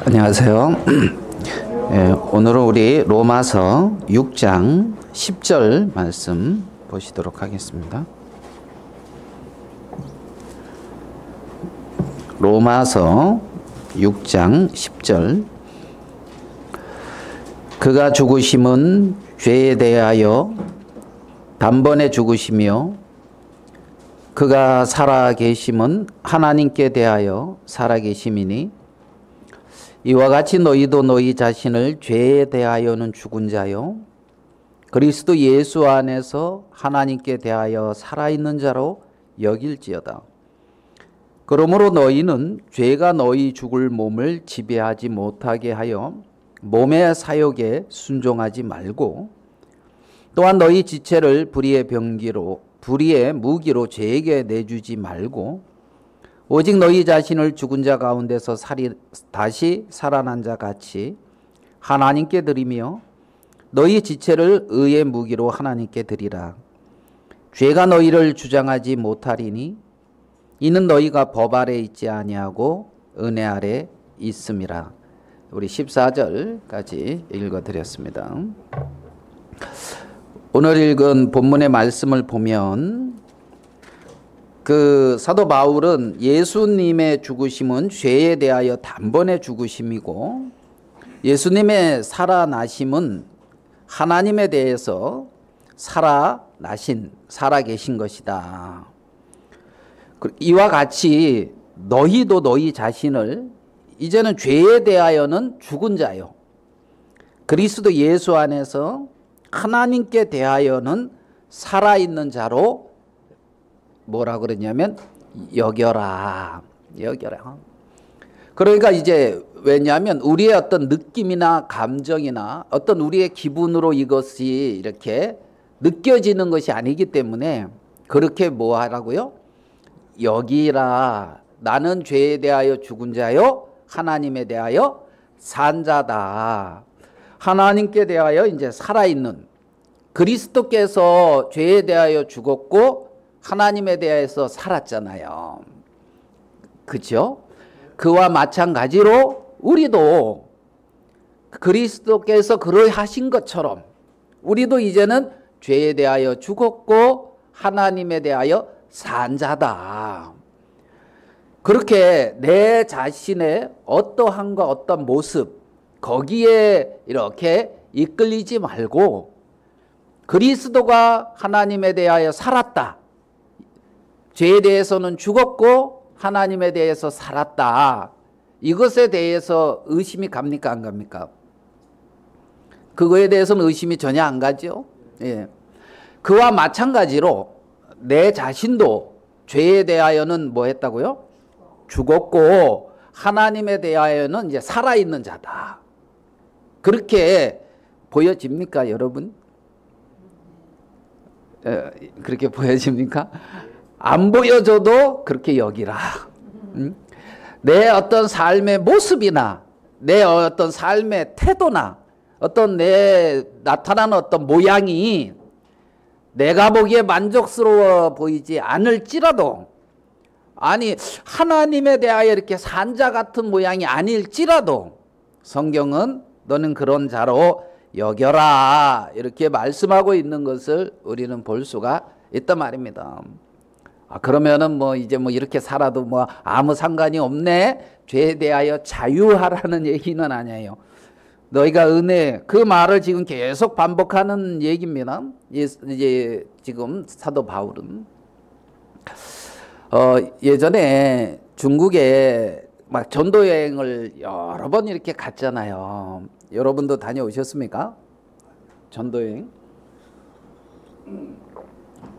안녕하세요. 오늘은 우리 로마서 6장 10절 말씀 보시도록 하겠습니다. 로마서 6장 10절. 그가 죽으심은 죄에 대하여 단번에 죽으시며 그가 살아계심은 하나님께 대하여 살아계심이니 이와 같이 너희도 너희 자신을 죄에 대하여는 죽은 자요 그리스도 예수 안에서 하나님께 대하여 살아있는 자로 여길지어다. 그러므로 너희는 죄가 너희 죽을 몸을 지배하지 못하게 하여 몸의 사욕에 순종하지 말고 또한 너희 지체를 불의의 무기로 죄에게 내주지 말고 오직 너희 자신을 죽은 자 가운데서 다시 살아난 자 같이 하나님께 드리며 너희 지체를 의의 무기로 하나님께 드리라. 죄가 너희를 주장하지 못하리니 이는 너희가 법 아래 있지 아니하고 은혜 아래 있음이라. 우리 14절까지 읽어드렸습니다. 오늘 읽은 본문의 말씀을 보면 사도 바울은 예수님의 죽으심은 죄에 대하여 단번에 죽으심이고 예수님의 살아나심은 하나님에 대해서 살아계신 것이다. 이와 같이 너희도 너희 자신을 이제는 죄에 대하여는 죽은 자요 그리스도 예수 안에서 하나님께 대하여는 살아있는 자로 뭐라 그러냐면 여겨라. 그러니까 이제 왜냐하면 우리의 어떤 느낌이나 감정이나 어떤 우리의 기분으로 이것이 이렇게 느껴지는 것이 아니기 때문에 그렇게 뭐 하라고요? 여기라. 나는 죄에 대하여 죽은 자요 하나님에 대하여 산 자다. 하나님께 대하여 이제 살아있는 그리스도께서 죄에 대하여 죽었고 하나님에 대해서 살았잖아요. 그죠? 그와 마찬가지로 우리도 그리스도께서 그러하신 것처럼 우리도 이제는 죄에 대하여 죽었고 하나님에 대하여 산 자다. 그렇게 내 자신의 어떠함과 어떤 모습 거기에 이렇게 이끌리지 말고 그리스도가 하나님에 대하여 살았다. 죄에 대해서는 죽었고 하나님에 대해서 살았다. 이것에 대해서 의심이 갑니까 안 갑니까? 그거에 대해서는 의심이 전혀 안 가죠. 예. 그와 마찬가지로 내 자신도 죄에 대하여는 뭐 했다고요? 죽었고 하나님에 대하여는 이제 살아있는 자다. 그렇게 보여집니까 여러분? 그렇게 보여집니까? 안 보여줘도 그렇게 여기라. 내 어떤 삶의 모습이나 내 어떤 삶의 태도나 어떤 내 나타나는 어떤 모양이 내가 보기에 만족스러워 보이지 않을지라도 아니 하나님에 대하여 이렇게 산자 같은 모양이 아닐지라도 성경은 너는 그런 자로 여겨라 이렇게 말씀하고 있는 것을 우리는 볼 수가 있단 말입니다. 그러면은 뭐 이제 뭐 이렇게 살아도 뭐 아무 상관이 없네. 죄에 대하여 자유하라는 얘기는 아니에요. 너희가 은혜 그 말을 지금 계속 반복하는 얘기입니다. 이제 지금 사도 바울은 예전에 중국에 막 전도 여행을 여러 번 이렇게 갔잖아요. 여러분도 다녀오셨습니까? 전도 여행?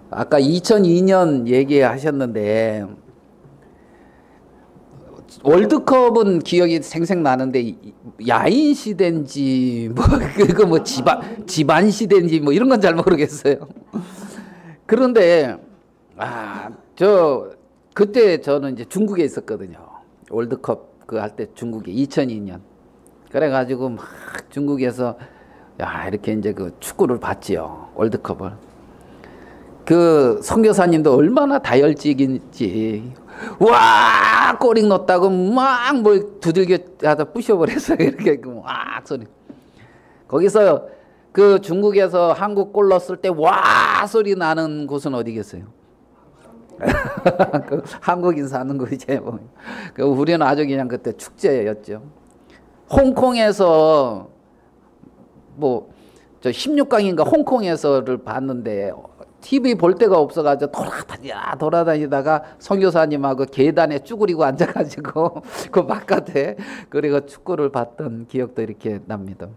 아까 2002년 얘기하셨는데 월드컵은 기억이 생생나는데 야인 시대인지 뭐 집안 시대인지 뭐 이런 건 잘 모르겠어요. 그런데 그때 저는 이제 중국에 있었거든요. 월드컵 그 할 때 중국에 2002년. 그래가지고 막 중국에서 이렇게 이제 그 축구를 봤지요. 월드컵을. 그 선교사님도 얼마나 다혈질인지 와 꼬링 넣었다고 막 뭘 두들겨 하다 부셔버렸어요. 이렇게 막 소리. 거기서 그 중국에서 한국 골 넣었을 때 와 소리 나는 곳은 어디겠어요? 그 한국인 사는 거 이제 뭐. 그 우리는 아주 그냥 그때 축제였죠. 홍콩에서 뭐 저 16강인가 홍콩에서를 봤는데 TV 볼 데가 없어가지고 돌아다니다가 선교사님하고 계단에 쭈그리고 앉아가지고 그 바깥에 그리고 축구를 봤던 기억도 이렇게 납니다.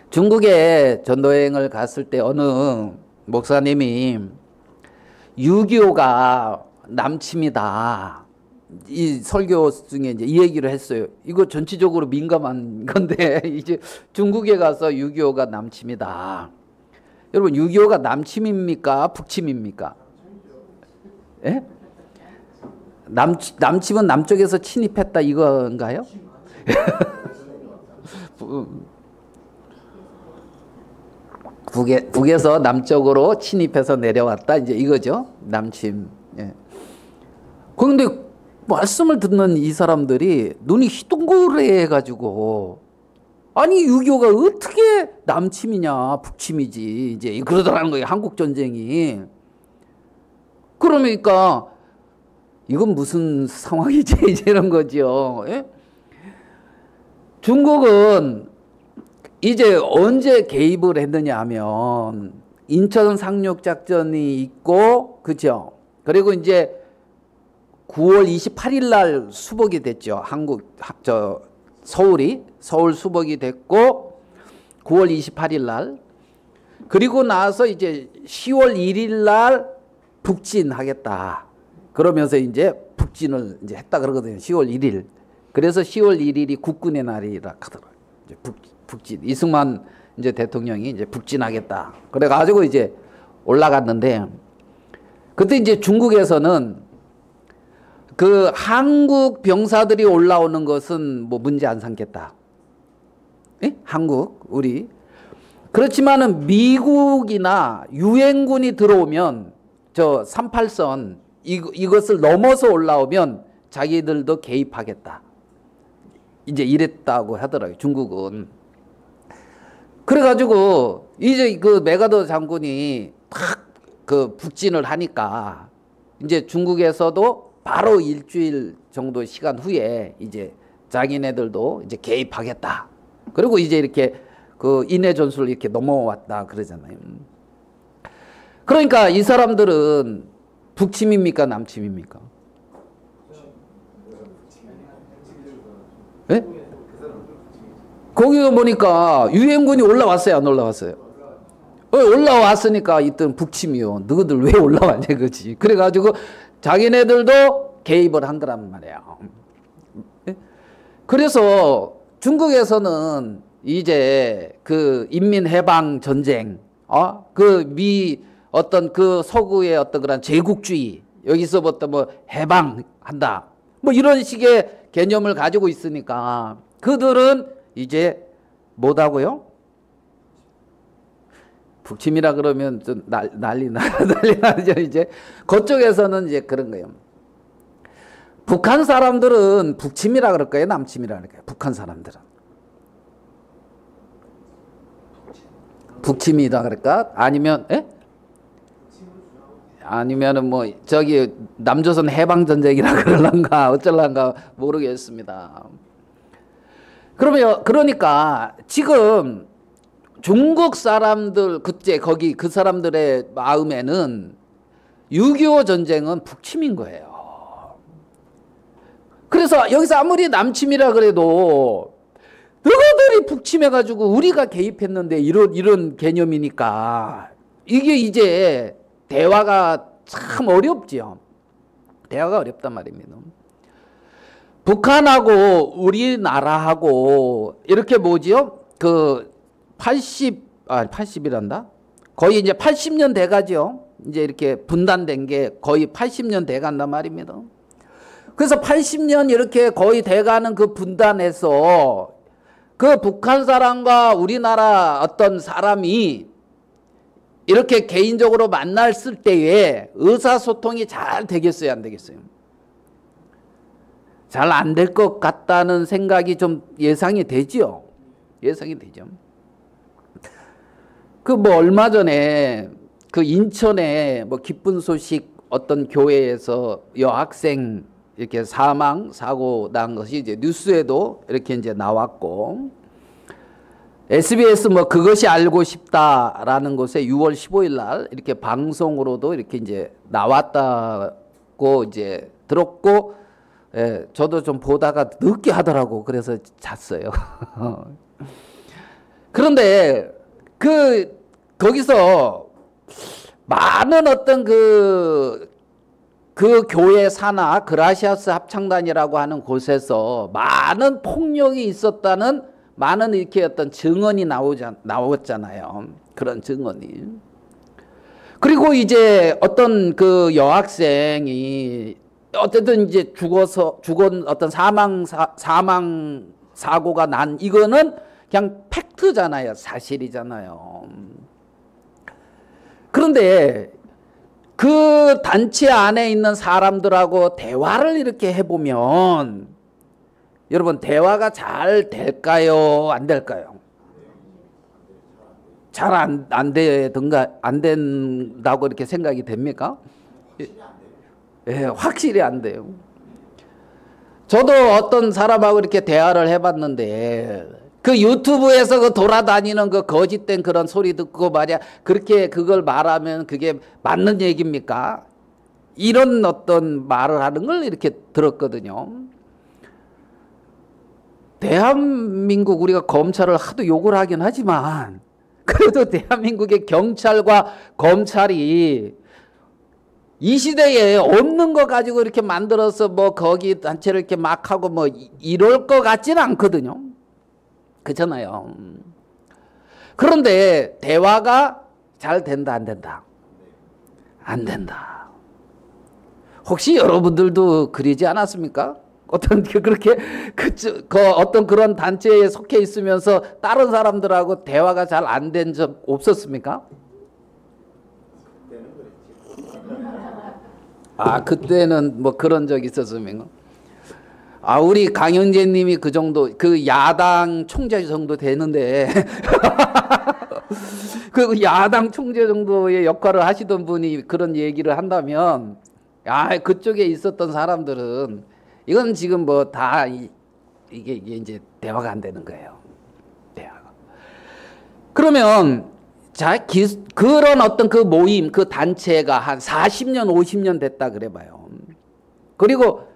중국에 전도여행을 갔을 때 어느 목사님이 6.25가 남침이다. 이 설교 중에 이제 이 얘기를 했어요. 이거 전체적으로 민감한 건데 이제 중국에 가서 6.25가 남침이다. 여러분 6.25가 남침입니까? 북침입니까? 예? 남침은 남쪽에서 침입했다 이건가요? 북에서 남쪽으로 침입해서 내려왔다 이제 이거죠. 남침. 예. 그런데 말씀을 듣는 이 사람들이 눈이 희둥그레해가지고 아니 6.25가 어떻게 남침이냐 북침이지 이제 그러더라는 거예요. 한국 전쟁이. 그러니까 이건 무슨 상황이지 이제 이런 거죠. 예? 중국은 이제 언제 개입을 했느냐 하면 인천 상륙 작전이 있고 그죠. 그리고 이제 9월 28일 날 수복이 됐죠. 서울 수복이 됐고 9월 28일 날 그리고 나서 이제 10월 1일 날 북진하겠다. 그러면서 이제 북진을 이제 했다 그러거든요. 10월 1일. 그래서 10월 1일이 국군의 날이라 하더라고요. 북진. 이승만 이제 대통령이 이제 북진하겠다. 그래 가지고 이제 올라갔는데 그때 이제 중국에서는 그 한국 병사들이 올라오는 것은 뭐 문제 안 삼겠다. 예? 한국 우리 그렇지만은 미국이나 유엔군이 들어오면 저 38선 이것을 넘어서 올라오면 자기들도 개입하겠다. 이제 이랬다고 하더라고요. 중국은. 그래가지고 이제 그 메가더 장군이 탁 그 북진을 하니까 이제 중국에서도 바로 일주일 정도 시간 후에 이제 자기네들도 이제 개입하겠다. 그리고 이제 이렇게 그 인해 전술을 이렇게 넘어왔다 그러잖아요. 그러니까 이 사람들은 북침입니까 남침입니까? 예? 거기가 보니까 유엔군이 올라왔어요, 안 올라왔어요? 올라왔으니까 이때는 북침이요. 너희들 왜 올라왔냐 그지. 그래가지고 자기네들도 개입을 한 거란 말이에요. 그래서 중국에서는 이제 그 인민해방 전쟁, 그 미 어떤 그 서구의 어떤 그런 제국주의 여기서부터 뭐 해방한다, 뭐 이런 식의 개념을 가지고 있으니까 그들은 이제 뭐다고요? 북침이라 그러면 좀 난리 나죠. 이제 그쪽에서는 이제 그런 거예요. 북한 사람들은 북침이라 그럴 거예요, 남침이라 그럴 거예요. 북한 사람들은 북침이다 그럴까? 아니면 아니면은 뭐 저기 남조선 해방 전쟁이라 그럴란가 어쩔란가 모르겠습니다. 그러니까 지금 중국 사람들 그때 거기 그 사람들의 마음에는 6.25 전쟁은 북침인 거예요. 그래서 여기서 아무리 남침이라 그래도 너희들이 북침해가지고 우리가 개입했는데 이런 개념이니까 이게 이제 대화가 참 어렵죠. 대화가 어렵단 말입니다. 북한하고 우리나라하고 이렇게 뭐지요? 그 80이란다? 거의 이제 80년 돼가죠. 이제 이렇게 분단된 게 거의 80년 돼간단 말입니다. 그래서 80년 이렇게 거의 돼가는 그 분단에서 그 북한 사람과 우리나라 어떤 사람이 이렇게 개인적으로 만났을 때에 의사소통이 잘 되겠어요, 안 되겠어요? 잘 안 될 것 같다는 생각이 좀 예상이 되죠. 예상이 되죠. 그 뭐 얼마 전에 그 인천에 뭐 기쁜 소식 어떤 교회에서 여학생 이렇게 사망 사고 난 것이 이제 뉴스에도 이렇게 이제 나왔고, SBS 뭐 그것이 알고 싶다라는 곳에 6월 15일 날 이렇게 방송으로도 이렇게 이제 나왔다고 이제 들었고, 예, 저도 좀 보다가 늦게 하더라고. 그래서 잤어요. 그런데 거기서 많은 어떤 그 교회 산하 그라시아스 합창단이라고 하는 곳에서 많은 폭력이 있었다는 많은 이렇게 어떤 증언이 나왔잖아요. 그런 증언이. 그리고 이제 어떤 그 여학생이 어쨌든 이제 죽은 어떤 사망 사고가 난 이거는 그냥 팩트잖아요. 사실이잖아요. 그런데 그 단체 안에 있는 사람들하고 대화를 이렇게 해보면 여러분 대화가 잘 될까요? 안 될까요? 잘 안 된다고 이렇게 생각이 됩니까? 예, 확실히 안 돼요. 저도 어떤 사람하고 이렇게 대화를 해봤는데 그 유튜브에서 그 돌아다니는 그 거짓된 그런 소리 듣고 말이야 그렇게 그걸 말하면 그게 맞는 얘기입니까? 이런 어떤 말을 하는 걸 이렇게 들었거든요. 대한민국 우리가 검찰을 하도 욕을 하긴 하지만 그래도 대한민국의 경찰과 검찰이 이 시대에 없는 거 가지고 이렇게 만들어서 뭐 거기 단체를 이렇게 막 하고 뭐 이럴 것 같지는 않거든요. 그렇잖아요. 그런데 대화가 잘 된다, 안 된다? 안 된다. 혹시 여러분들도 그러지 않았습니까? 어떤 그렇게 어떤 그런 단체에 속해 있으면서 다른 사람들하고 대화가 잘 안 된 적 없었습니까? 아, 그때는 뭐 그런 적이 있었습니까? 아, 우리 강영재님이 그 정도, 그 야당 총재 정도 되는데, 그 야당 총재 정도의 역할을 하시던 분이 그런 얘기를 한다면, 아, 그쪽에 있었던 사람들은, 이건 지금 뭐 다, 이게 이제 대화가 안 되는 거예요. 대화가. 그러면, 자, 그런 어떤 그 모임, 그 단체가 한 40년, 50년 됐다 그래봐요. 그리고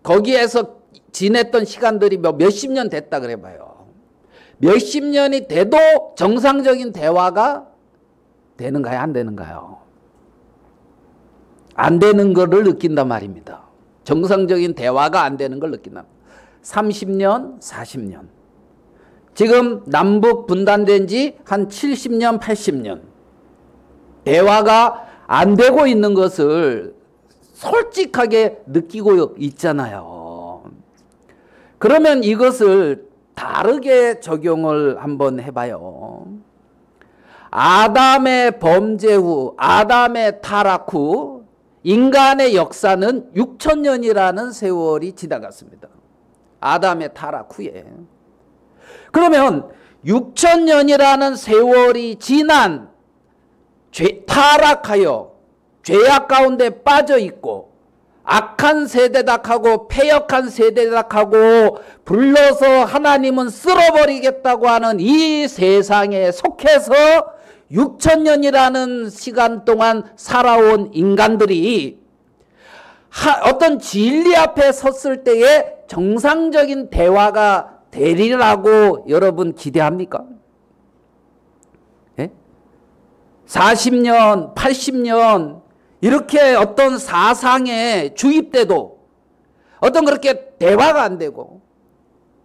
거기에서 지냈던 시간들이 몇십 년 됐다 그래봐요. 몇십 년이 돼도 정상적인 대화가 되는가요? 안 되는가요? 안 되는 거를 느낀단 말입니다. 정상적인 대화가 안 되는 걸 느낀다. 30년, 40년. 지금 남북 분단된 지 한 70년, 80년. 대화가 안 되고 있는 것을 솔직하게 느끼고 있잖아요. 그러면 이것을 다르게 적용을 한번 해봐요. 아담의 범죄 후, 아담의 타락 후 인간의 역사는 6천년이라는 세월이 지나갔습니다. 아담의 타락 후에. 그러면 6천년이라는 세월이 지난 타락하여 죄악 가운데 빠져 있고 악한 세대닥하고 패역한 세대닥하고 불러서 하나님은 쓸어버리겠다고 하는 이 세상에 속해서 6천년이라는 시간 동안 살아온 인간들이 어떤 진리 앞에 섰을 때에 정상적인 대화가 되리라고 여러분 기대합니까? 예? 40년, 80년 이렇게 어떤 사상에 주입돼도 어떤 그렇게 대화가 안 되고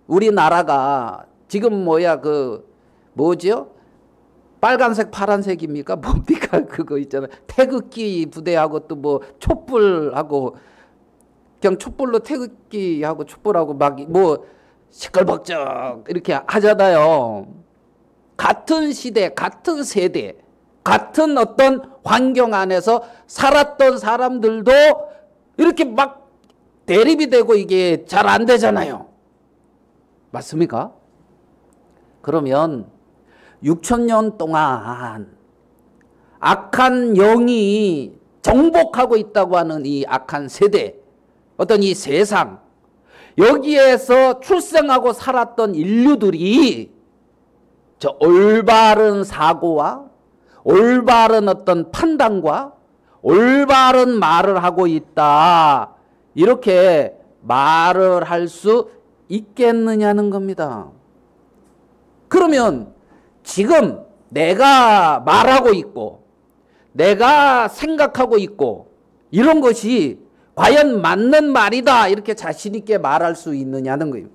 우리나라가 지금 뭐죠? 빨간색, 파란색입니까? 뭡니까? 그거 있잖아요. 태극기 부대하고 또 뭐 촛불하고 그냥 촛불로 태극기하고 촛불하고 막 뭐 시끌벅적 이렇게 하잖아요. 같은 시대, 같은 세대, 같은 어떤 환경 안에서 살았던 사람들도 이렇게 막 대립이 되고 이게 잘 안 되잖아요. 맞습니까? 그러면 6,000년 동안 악한 영이 정복하고 있다고 하는 이 악한 세대, 어떤 이 세상, 여기에서 출생하고 살았던 인류들이 저 올바른 사고와 올바른 어떤 판단과 올바른 말을 하고 있다, 이렇게 말을 할 수 있겠느냐는 겁니다. 그러면 지금 내가 말하고 있고 내가 생각하고 있고 이런 것이 과연 맞는 말이다, 이렇게 자신 있게 말할 수 있느냐는 거예요.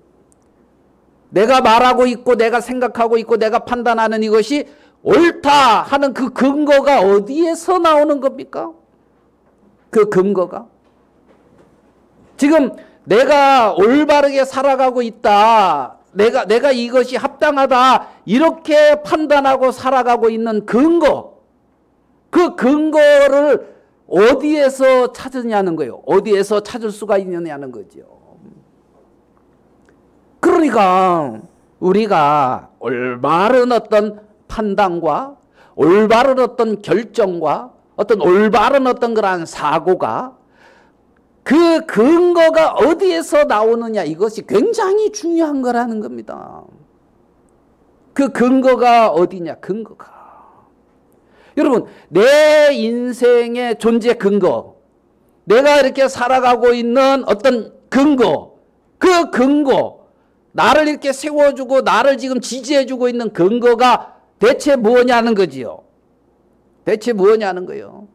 내가 말하고 있고 내가 생각하고 있고 내가 판단하는 이것이 옳다 하는 그 근거가 어디에서 나오는 겁니까? 그 근거가 지금 내가 올바르게 살아가고 있다, 내가 이것이 합당하다, 이렇게 판단하고 살아가고 있는 근거, 그 근거를 어디에서 찾으냐는 거예요. 어디에서 찾을 수가 있느냐는 거죠. 그러니까 우리가 올바른 어떤 판단과 올바른 어떤 결정과 어떤 올바른 어떤 그러한 사고가 그 근거가 어디에서 나오느냐, 이것이 굉장히 중요한 거라는 겁니다. 그 근거가 어디냐, 근거가. 여러분, 내 인생의 존재 근거, 내가 이렇게 살아가고 있는 어떤 근거, 그 근거, 나를 이렇게 세워주고 나를 지금 지지해주고 있는 근거가 대체 뭐냐는 거지요. 대체 뭐냐는 거예요.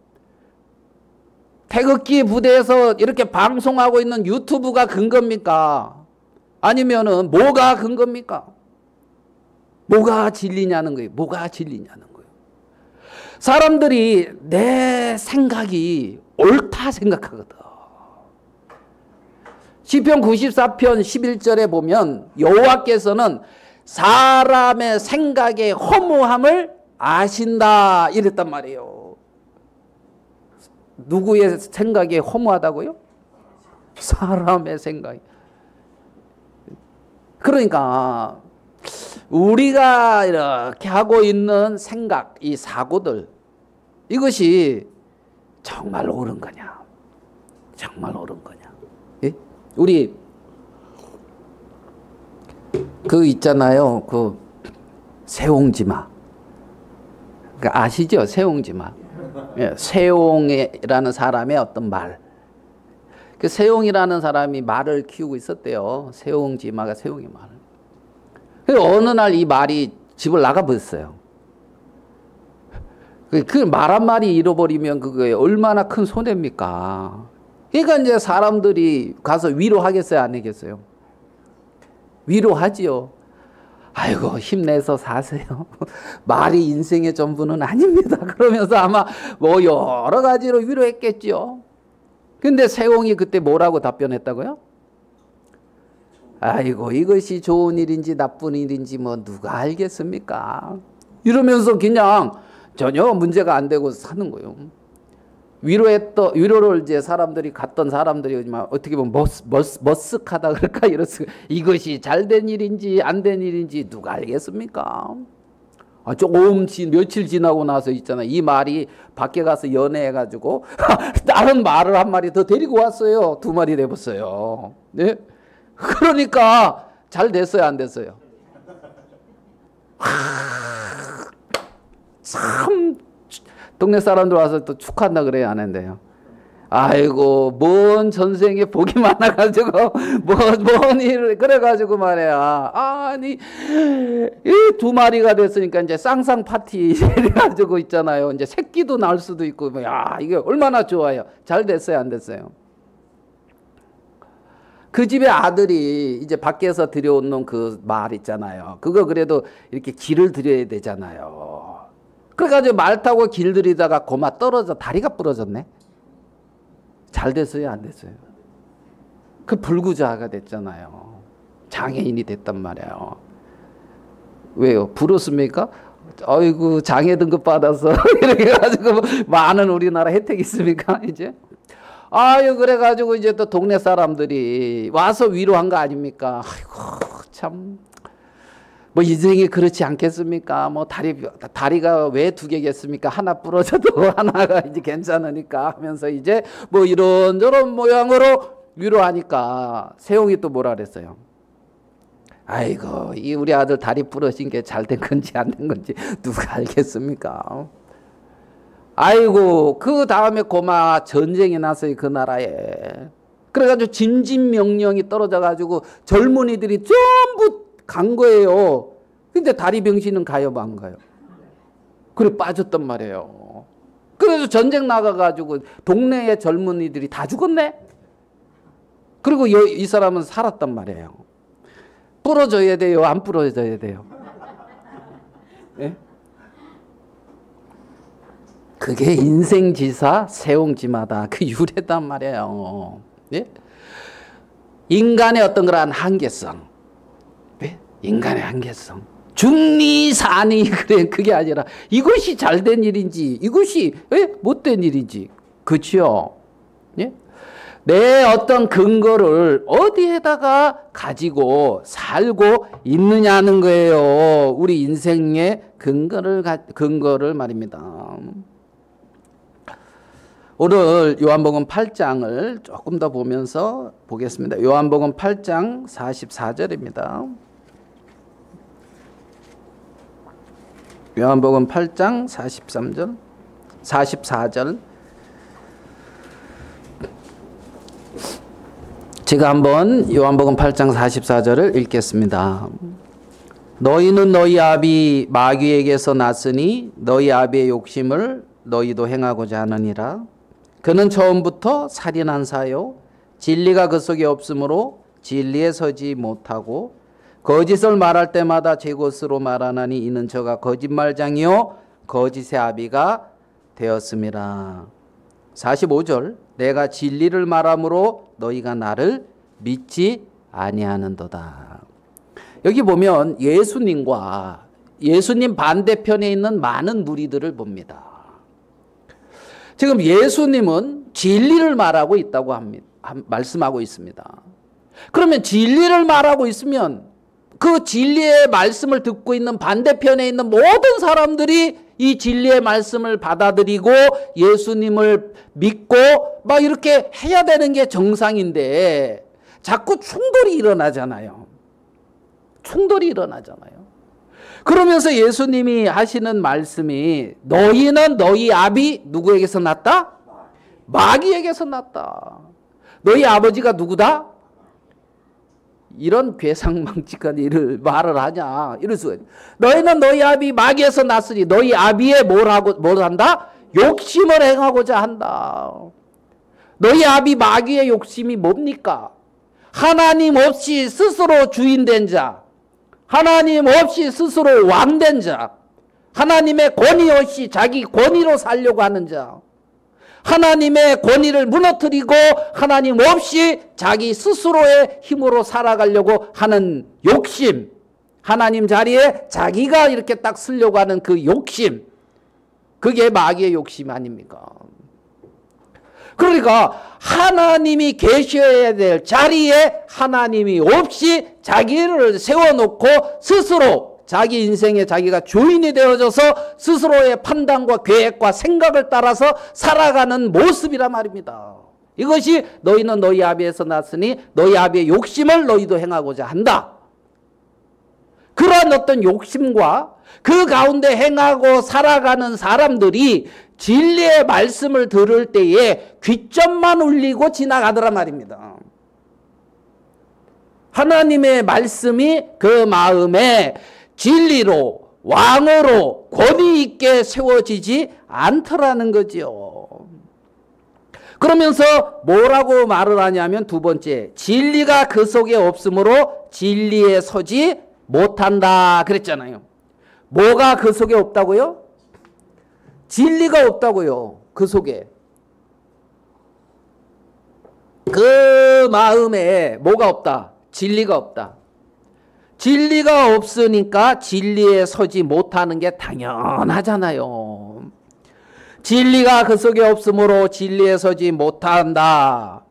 태극기 부대에서 이렇게 방송하고 있는 유튜브가 근거입니까? 아니면은 뭐가 근거입니까? 뭐가 진리냐는 거예요. 뭐가 진리냐는 거예요. 사람들이 내 생각이 옳다 생각하거든. 시편 94편 11절에 보면 여호와께서는 사람의 생각의 허무함을 아신다, 이랬단 말이에요. 누구의 생각이 허무하다고요? 사람의 생각이. 그러니까 우리가 이렇게 하고 있는 생각, 이 사고들, 이것이 정말 옳은 거냐, 정말 옳은 거냐. 예? 우리 그 있잖아요, 그 세옹지마, 그러니까 아시죠? 세옹지마. 예, 세옹이라는 사람의 어떤 말. 그 세옹이라는 사람이 말을 키우고 있었대요. 세옹지마가 세옹이 말을. 그 어느 날 이 말이 집을 나가버렸어요. 그 말 한 마리 잃어버리면 그게 얼마나 큰 손해입니까? 그러니까 이제 사람들이 가서 위로하겠어요, 안 하겠어요? 위로하지요. 아이고, 힘내서 사세요. 말이 인생의 전부는 아닙니다. 그러면서 아마 뭐 여러 가지로 위로했겠죠. 근데 세옹이 그때 뭐라고 답변했다고요? 아이고, 이것이 좋은 일인지 나쁜 일인지 뭐 누가 알겠습니까? 이러면서 그냥 전혀 문제가 안 되고 사는 거예요. 위로를 이제 사람들이 갔던 사람들이 어떻게 보면 머쓱하다 그럴까, 이것이 잘된 일인지 안 된 일인지 누가 알겠습니까? 조금 며칠 지나고 나서 있잖아, 이 말이 밖에 가서 연애해가지고 다른 말을 한 마리 더 데리고 왔어요. 2마리 내봤어요. 네? 그러니까 잘 됐어요, 안 됐어요? 참 동네 사람들 와서 또 축하한다 그래요, 안 한대요? 아이고, 뭔 전생에 복이 많아가지고 뭔 일을 그래가지고 말이야. 아니, 이 2마리가 됐으니까 이제 쌍쌍 파티 해가지고 있잖아요. 이제 새끼도 낳을 수도 있고, 야, 이게 얼마나 좋아요. 잘 됐어요, 안 됐어요? 그 집의 아들이 이제 밖에서 들여오는 그 말 있잖아요. 그거 그래도 이렇게 길을 들여야 되잖아요. 그래가지고 말 타고 길 들이다가 고마 떨어져 다리가 부러졌네. 잘 됐어요, 안 됐어요? 그 불구자가 됐잖아요. 장애인이 됐단 말이에요. 왜요? 부럽습니까? 아이고 장애 등급 받아서 이렇게 가지고 많은 우리나라 혜택이 있습니까? 이제 아유 그래가지고 이제 또 동네 사람들이 와서 위로한 거 아닙니까? 아이고 참 뭐 인생이 그렇지 않겠습니까? 뭐 다리가 왜 두 개겠습니까? 하나 부러져도 하나가 이제 괜찮으니까 하면서 이제 뭐 이런저런 모양으로 위로하니까 세용이 또 뭐라 그랬어요? 아이고 이 우리 아들 다리 부러진 게 잘 된 건지 안 된 건지 누가 알겠습니까? 아이고 그 다음에 고마 전쟁이 났어요 그 나라에. 그래가지고 진진명령이 떨어져가지고 젊은이들이 전부 간 거예요. 근데 다리 병신은 가요 안 가요? 그래 빠졌단 말이에요. 그래서 전쟁 나가가지고 동네의 젊은이들이 다 죽었네. 그리고 이 사람은 살았단 말이에요. 부러져야 돼요? 안 부러져야 돼요? 예? 그게 인생지사 세옹지마다 그 유래단 말이에요. 예? 인간의 어떤 그러한 한계성, 예? 인간의 한계성, 중리산이 그래 그게 아니라 이것이 잘된 일인지 이것이 예? 못된 일인지 그렇죠? 예? 내 어떤 근거를 어디에다가 가지고 살고 있느냐는 거예요. 우리 인생의 근거를 말입니다. 오늘 요한복음 8장을 조금 더 보면서 보겠습니다. 요한복음 8장 44절입니다. 요한복음 8장 43절, 44절. 제가 한번 요한복음 8장 44절을 읽겠습니다. 너희는 너희 아비 마귀에게서 났으니 너희 아비의 욕심을 너희도 행하고자 하느니라. 그는 처음부터 살인한 사요 진리가 그 속에 없으므로 진리에 서지 못하고 거짓을 말할 때마다 제 것으로 말하나니 이는 저가 거짓말장이요 거짓의 아비가 되었음이라. 45절 내가 진리를 말함으로 너희가 나를 믿지 아니하는도다. 여기 보면 예수님과 예수님 반대편에 있는 많은 무리들을 봅니다. 지금 예수님은 진리를 말하고 있다고 말씀하고 있습니다. 그러면 진리를 말하고 있으면 그 진리의 말씀을 듣고 있는 반대편에 있는 모든 사람들이 이 진리의 말씀을 받아들이고 예수님을 믿고 막 이렇게 해야 되는 게 정상인데 자꾸 충돌이 일어나잖아요. 충돌이 일어나잖아요. 그러면서 예수님이 하시는 말씀이 너희는 너희 아비 누구에게서 났다? 마귀에게서 났다. 너희 아버지가 누구다? 이런 괴상망측한 일을 말을 하냐 이럴 수가 있어요. 너희는 너희 아비 마귀에서 났으니 너희 아비의 뭘 한다? 욕심을 행하고자 한다. 너희 아비 마귀의 욕심이 뭡니까? 하나님 없이 스스로 주인된 자, 하나님 없이 스스로 왕된 자, 하나님의 권위 없이 자기 권위로 살려고 하는 자, 하나님의 권위를 무너뜨리고 하나님 없이 자기 스스로의 힘으로 살아가려고 하는 욕심, 하나님 자리에 자기가 이렇게 딱 쓰려고 하는 그 욕심, 그게 마귀의 욕심 아닙니까? 그러니까 하나님이 계셔야 될 자리에 하나님이 없이 자기를 세워놓고 스스로 자기 인생에 자기가 주인이 되어져서 스스로의 판단과 계획과 생각을 따라서 살아가는 모습이란 말입니다. 이것이 너희는 너희 아비에서 났으니 너희 아비의 욕심을 너희도 행하고자 한다. 그러한 어떤 욕심과 그 가운데 행하고 살아가는 사람들이 진리의 말씀을 들을 때에 귀점만 울리고 지나가더란 말입니다. 하나님의 말씀이 그 마음에 진리로 왕으로 권위 있게 세워지지 않더라는 거죠. 그러면서 뭐라고 말을 하냐면 두 번째, 진리가 그 속에 없으므로 진리에 서지 못한다 그랬잖아요. 뭐가 그 속에 없다고요? 진리가 없다고요. 그 속에. 그 마음에 뭐가 없다? 진리가 없다. 진리가 없으니까 진리에 서지 못하는 게 당연하잖아요. 진리가 그 속에 없으므로 진리에 서지 못한다.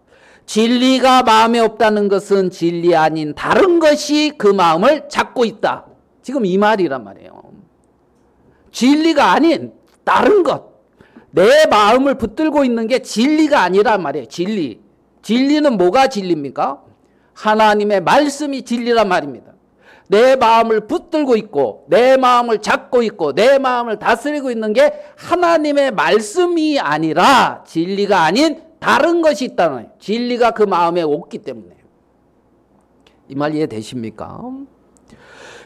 진리가 마음에 없다는 것은 진리 아닌 다른 것이 그 마음을 잡고 있다. 지금 이 말이란 말이에요. 진리가 아닌 다른 것. 내 마음을 붙들고 있는 게 진리가 아니란 말이에요. 진리. 진리는 뭐가 진리입니까? 하나님의 말씀이 진리란 말입니다. 내 마음을 붙들고 있고 내 마음을 잡고 있고 내 마음을 다스리고 있는 게 하나님의 말씀이 아니라 진리가 아닌 다른 것이 있다는 거예요. 진리가 그 마음에 없기 때문에. 이 말 이해되십니까?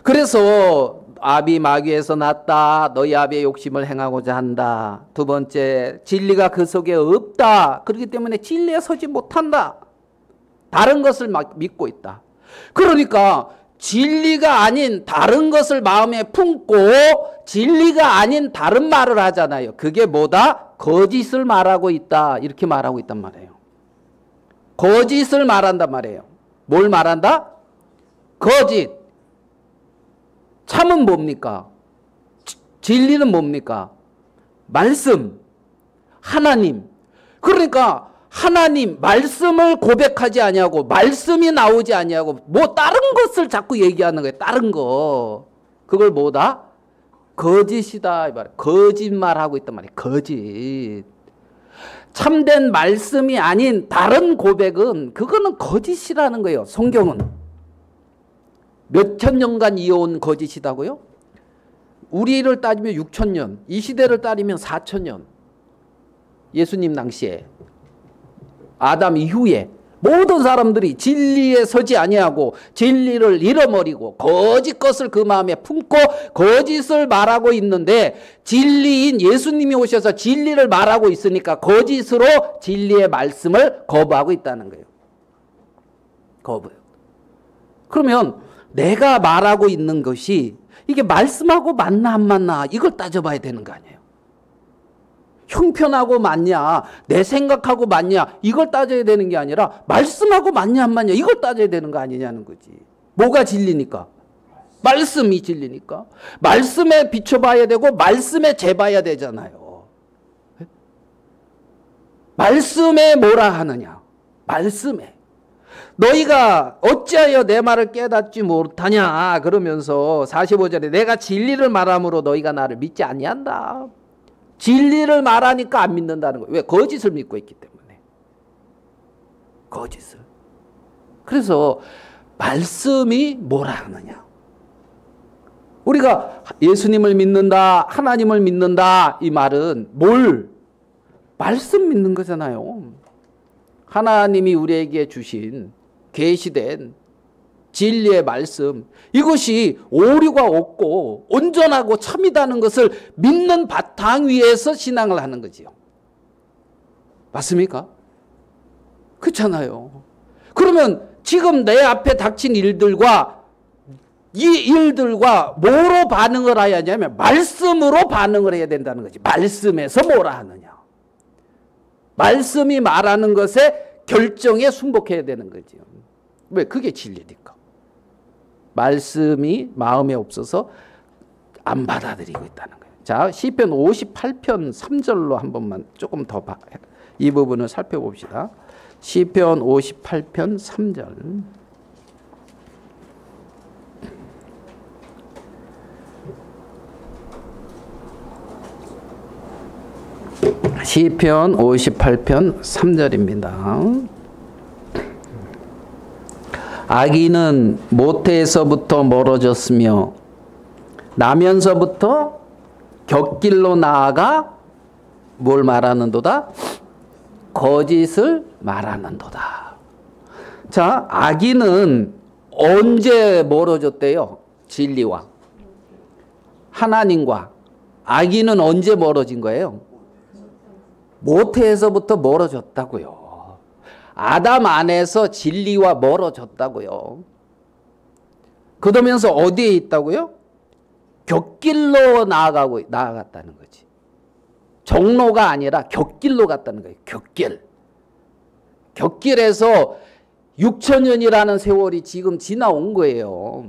그래서 아비 마귀에서 났다. 너희 아비의 욕심을 행하고자 한다. 두 번째, 진리가 그 속에 없다. 그렇기 때문에 진리에 서지 못한다. 다른 것을 막 믿고 있다. 그러니까 진리가 아닌 다른 것을 마음에 품고 진리가 아닌 다른 말을 하잖아요. 그게 뭐다? 거짓을 말하고 있다. 이렇게 말하고 있단 말이에요. 거짓을 말한단 말이에요. 뭘 말한다? 거짓. 참은 뭡니까? 진리는 뭡니까? 말씀. 하나님. 그러니까 하나님 말씀을 고백하지 아니하고 말씀이 나오지 아니하고 뭐 다른 것을 자꾸 얘기하는 거예요. 다른 거. 그걸 뭐다? 거짓이다. 거짓말하고 있단 말이에요. 거짓. 참된 말씀이 아닌 다른 고백은 그거는 거짓이라는 거예요. 성경은. 몇천 년간 이어온 거짓이다고요? 우리를 따지면 6,000년, 이 시대를 따지면 4,000년. 예수님 당시에. 아담 이후에 모든 사람들이 진리에 서지 아니하고 진리를 잃어버리고 거짓 것을 그 마음에 품고 거짓을 말하고 있는데 진리인 예수님이 오셔서 진리를 말하고 있으니까 거짓으로 진리의 말씀을 거부하고 있다는 거예요. 거부. 그러면 내가 말하고 있는 것이 이게 말씀하고 맞나 안 맞나 이걸 따져봐야 되는 거 아니에요. 형편하고 맞냐 내 생각하고 맞냐 이걸 따져야 되는 게 아니라 말씀하고 맞냐 안 맞냐 이걸 따져야 되는 거 아니냐는 거지. 뭐가 진리니까? 말씀이 진리니까. 말씀에 비춰봐야 되고 말씀에 재봐야 되잖아요. 말씀에 뭐라 하느냐. 말씀에. 너희가 어찌하여 내 말을 깨닫지 못하냐 그러면서 45절에 내가 진리를 말함으로 너희가 나를 믿지 아니한다. 진리를 말하니까 안 믿는다는 거예요. 왜? 거짓을 믿고 있기 때문에. 거짓을. 그래서 말씀이 뭐라 하느냐. 우리가 예수님을 믿는다, 하나님을 믿는다 이 말은 뭘? 말씀 믿는 거잖아요. 하나님이 우리에게 주신 계시된 진리의 말씀 이것이 오류가 없고 온전하고 참이다는 것을 믿는 바탕 위에서 신앙을 하는 거지요. 맞습니까? 그렇잖아요. 그러면 지금 내 앞에 닥친 일들과 이 일들과 뭐로 반응을 해야 하냐면 말씀으로 반응을 해야 된다는 거지. 말씀에서 뭐라 하느냐. 말씀이 말하는 것에 결정에 순복해야 되는 거지요. 왜? 그게 진리니까. 말씀이 마음에 없어서 안 받아들이고 있다는 거예요. 자, 시편 58편 3절로 한 번만 조금 더 이 부분을 살펴봅시다. 시편 58편 3절. 시편 58편 3절입니다. 악인은 모태에서부터 멀어졌으며 나면서부터 곁길로 나아가 뭘 말하는도다? 거짓을 말하는도다. 자, 악인은 언제 멀어졌대요? 진리와 하나님과. 악인은 언제 멀어진 거예요? 모태에서부터 멀어졌다고요. 아담 안에서 진리와 멀어졌다고요. 그러면서 어디에 있다고요? 곁길로 나아갔다는 거지. 정로가 아니라 곁길로 갔다는 거예요. 곁길. 곁길에서 6,000년이라는 세월이 지금 지나온 거예요.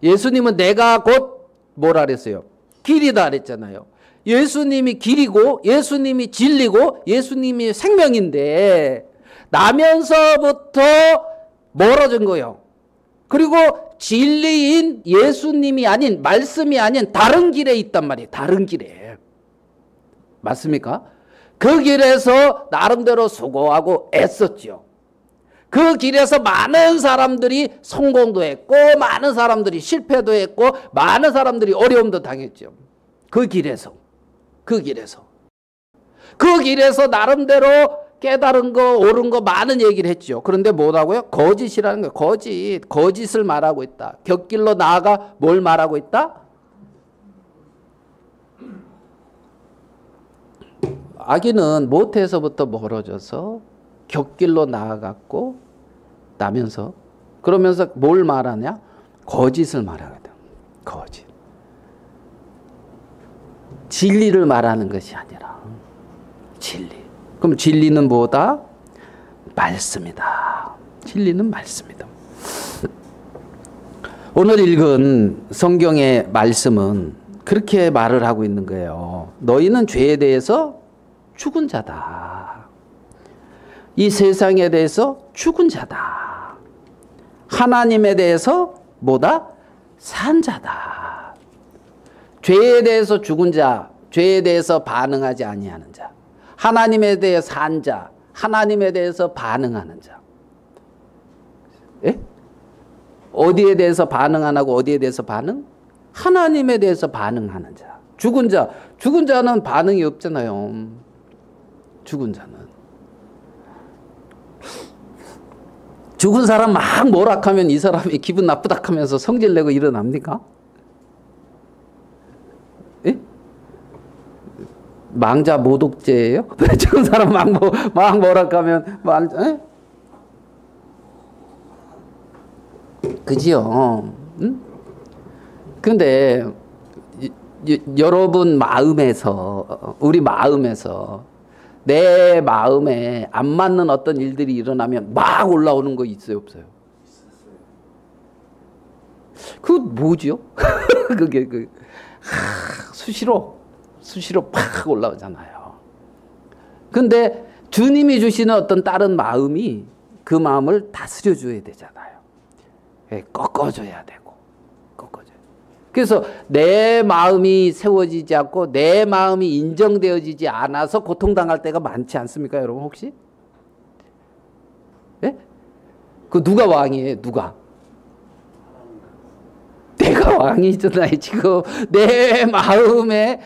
예수님은 내가 곧 뭐라 그랬어요? 길이다 그랬잖아요. 예수님이 길이고 예수님이 진리고 예수님이 생명인데 나면서부터 멀어진 거예요. 그리고 진리인 예수님이 아닌 말씀이 아닌 다른 길에 있단 말이에요. 다른 길에. 맞습니까? 그 길에서 나름대로 수고하고 애썼죠. 그 길에서 많은 사람들이 성공도 했고 많은 사람들이 실패도 했고 많은 사람들이 어려움도 당했죠. 그 길에서 나름대로 깨달은 거 옳은 거 많은 얘기를 했죠. 그런데 뭐라고요? 거짓이라는 거예요. 거짓을 말하고 있다. 곁길로 나아가 뭘 말하고 있다? 아기는 모태에서부터 멀어져서 곁길로 나아갔고 나면서 그러면서 뭘 말하냐? 거짓을 말하거든. 거짓. 진리를 말하는 것이 아니라 진리. 그럼 진리는 뭐다? 말씀이다. 진리는 말씀이다. 오늘 읽은 성경의 말씀은 그렇게 말을 하고 있는 거예요. 너희는 죄에 대해서 죽은 자다. 이 세상에 대해서 죽은 자다. 하나님에 대해서 뭐다? 산 자다. 죄에 대해서 죽은 자, 죄에 대해서 반응하지 아니하는 자, 하나님에 대해 산 자, 하나님에 대해서 반응하는 자. 예? 어디에 대해서 반응 안 하고 어디에 대해서 반응? 하나님에 대해서 반응하는 자. 죽은 자, 죽은 자는 반응이 없잖아요. 죽은 자는. 죽은 사람 막 뭐락하면 이 사람이 기분 나쁘다 하면서 성질내고 일어납니까? 예? 망자 모독죄예요? 왜 죽은 사람 막 뭐락하면 예? 그지요? 응? 근데 여러분 마음에서 우리 마음에서 내 마음에 안 맞는 어떤 일들이 일어나면 막 올라오는 거 있어요, 없어요? 그거 뭐지요? 그게 수시로 팍 올라오잖아요. 근데 주님이 주시는 어떤 다른 마음이 그 마음을 다스려 줘야 되잖아요. 꺾어줘야 되고 꺾어줘야. 그래서 내 마음이 세워지지 않고 내 마음이 인정되어지지 않아서 고통당할 때가 많지 않습니까, 여러분 혹시? 예? 그 누가 왕이에요? 누가? 내가 왕이잖아요. 지금 내 마음에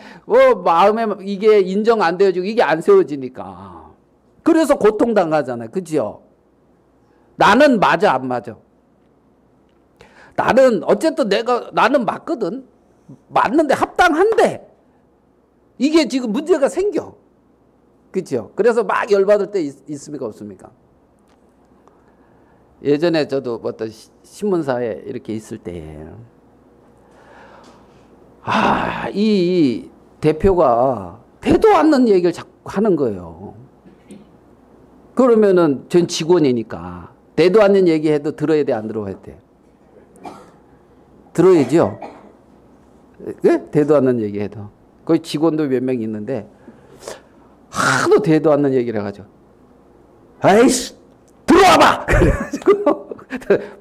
이게 인정 안 되어지고 이게 안 세워지니까. 그래서 고통당하잖아요. 그죠? 나는 맞아 안 맞아? 나는 어쨌든 나는 맞거든. 맞는데 합당한데 이게 지금 문제가 생겨. 그렇죠? 그래서 막 열받을 때 있습니까 없습니까? 예전에 저도 어떤 신문사에 이렇게 있을 때 이 대표가 되도 않는 얘기를 자꾸 하는 거예요. 그러면은 전 직원이니까 되도 않는 얘기해도 들어야 돼 안 들어야 돼? 들어야죠. 네? 되도 않는 얘기해도. 거기 직원도 몇 명 있는데 하도 되도 않는 얘기를 해가지고 아이씨 들어와봐! 그래가지고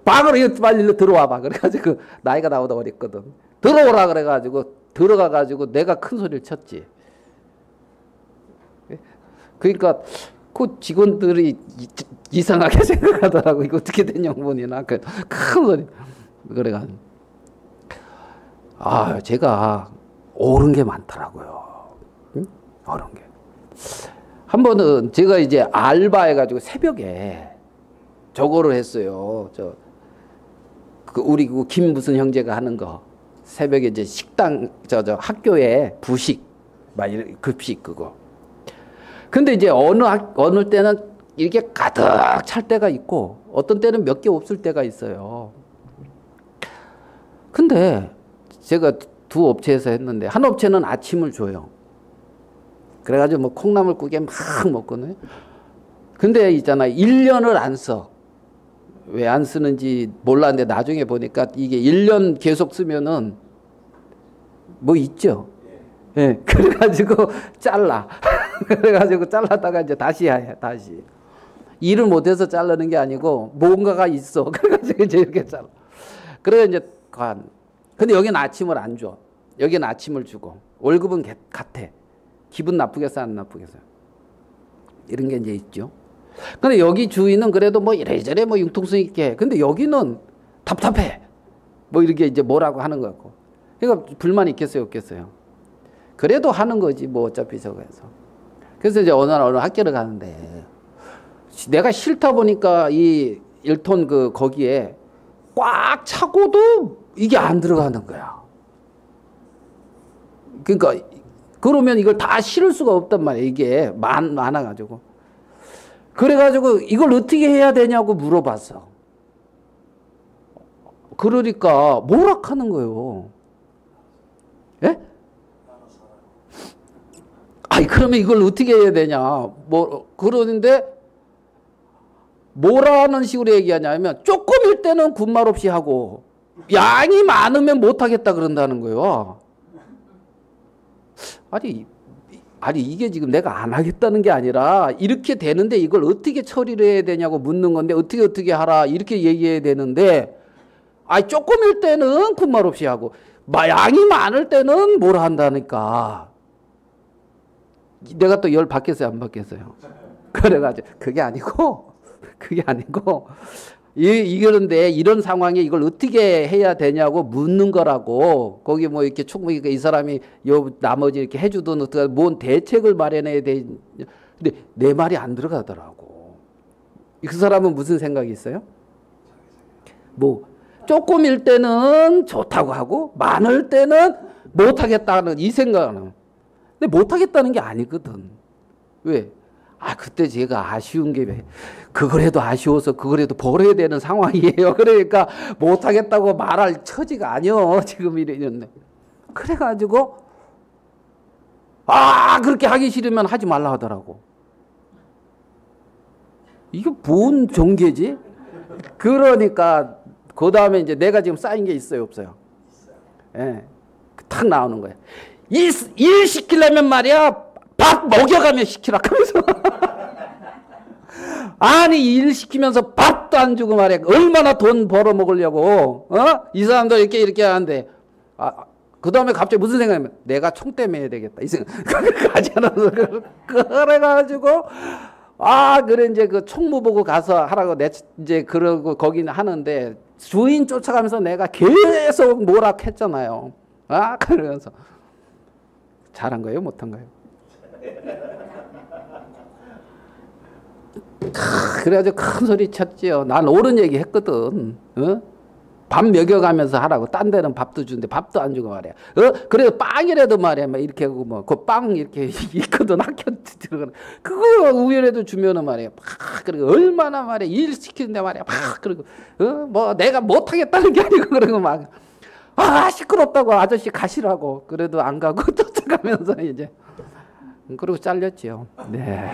방으로 빨리 들어와봐. 그래가지고 나이가 나보다 어렸거든. 들어오라 그래가지고 들어가가지고 내가 큰 소리를 쳤지. 그러니까 그 직원들이 이상하게 생각하더라고. 이거 어떻게 된 양반이나 큰 소리. 그래가지고 제가 옳은 게 많더라고요. 응? 옳은 게. 한 번은 제가 이제 알바해가지고 새벽에 저거를 했어요. 우리 김 무슨 형제가 하는 거. 새벽에 이제 식당, 학교에 부식, 급식 그거. 근데 이제 어느 때는 이렇게 가득 찰 때가 있고 어떤 때는 몇 개 없을 때가 있어요. 근데 제가 두 업체에서 했는데 한 업체는 아침을 줘요. 그래가지고 뭐 콩나물국에 막 먹거든요. 근데 있잖아 1년을 안 써. 왜 안 쓰는지 몰랐는데 나중에 보니까 이게 1년 계속 쓰면은 뭐 있죠. 예. 그래가지고 잘라. 그래가지고 잘랐다가 이제 다시 해, 다시. 일을 못해서 자르는 게 아니고 뭔가가 있어. 그래가지고 이제 이렇게 잘라. 그래 이제 근데 여기는 아침을 안 줘. 여기는 아침을 주고 월급은 같아. 기분 나쁘겠어 안 나쁘겠어요? 이런 게 이제 있죠. 근데 여기 주인은 그래도 뭐 이래저래 뭐 융통성 있게. 근데 여기는 답답해. 뭐 이렇게 이제 뭐라고 하는 것 같고. 그러니까 불만이 있겠어요, 없겠어요? 그래도 하는 거지 뭐 어차피 저거 해서. 그래서 이제 어느 학교를 가는데 내가 싫다 보니까 이 1톤 거기에 꽉 차고도 이게 안 들어가는 거야. 그러니까 그러면 이걸 다 실을 수가 없단 말이야. 이게 많아가지고. 그래가지고 이걸 어떻게 해야 되냐고 물어봤어. 그러니까 뭐락하는 거예요. 예? 아니 그러면 이걸 어떻게 해야 되냐. 뭐 그러는데 뭐라는 식으로 얘기하냐면 조금일 때는 군말 없이 하고 양이 많으면 못하겠다 그런다는 거예요. 아니 이게 지금 내가 안 하겠다는 게 아니라 이렇게 되는데 이걸 어떻게 처리를 해야 되냐고 묻는 건데 어떻게 하라 이렇게 얘기해야 되는데 아니 조금일 때는 군말 없이 하고 양이 많을 때는 뭐라 한다니까. 내가 또 열 받겠어요 안 받겠어요? 그래가지고 그게 아니고 이런데 이런 상황에 이걸 어떻게 해야 되냐고 묻는 거라고. 거기 뭐 이렇게 충분히 이 사람이 나머지 이렇게 해주든 어떻게 뭔 대책을 마련해야 돼. 근데 내 말이 안 들어가더라고. 그 사람은 무슨 생각이 있어요? 뭐 조금일 때는 좋다고 하고 많을 때는 못하겠다는 이 생각은. 근데 못하겠다는 게 아니거든. 왜? 그때 제가 아쉬운 게 그걸 해도 아쉬워서 그걸 해도 벌어야 되는 상황이에요. 그러니까 못하겠다고 말할 처지가 아니요. 지금 이랬는데. 그래가지고 그렇게 하기 싫으면 하지 말라 하더라고. 이게 뭔 종교지? 그러니까 그 다음에 이제 내가 지금 쌓인 게 있어요 없어요? 예, 탁 나오는 거예요. 일 시키려면 말이야 밥 먹여가며 시키라 그래서 아니 일 시키면서 밥도 안 주고 말이야 얼마나 돈 벌어 먹으려고 이 사람들 이렇게 하는데 그 다음에 갑자기 무슨 생각이냐면 내가 총대 매야 되겠다 이 생각 가지 않아서 그래가지고 그래 이제 그 총무 보고 가서 하라고 이제 그러고 거기는 하는데 주인 쫓아가면서 내가 계속 뭐락했잖아요. 그러면서 잘한 거예요 못한 거예요? 그래가지고 큰 소리 쳤지요. 난 옳은 얘기 했거든. 밥 먹여가면서 하라고. 딴 데는 밥도 주는데 밥도 안 주고 말이야. 그래도 빵이라도 말이야. 막 이렇게 하고 뭐 그 빵 이렇게 있거든 학교 들어가는. 그거 우연에도 주면은 말이야. 그리고 얼마나 말이야 일 시키는데 말이야. 그리고 뭐 내가 못하겠다는 게 아니고 그러고 막 시끄럽다고 아저씨 가시라고. 그래도 안 가고 쫓아가면서 이제 그리고 잘렸지요. 네.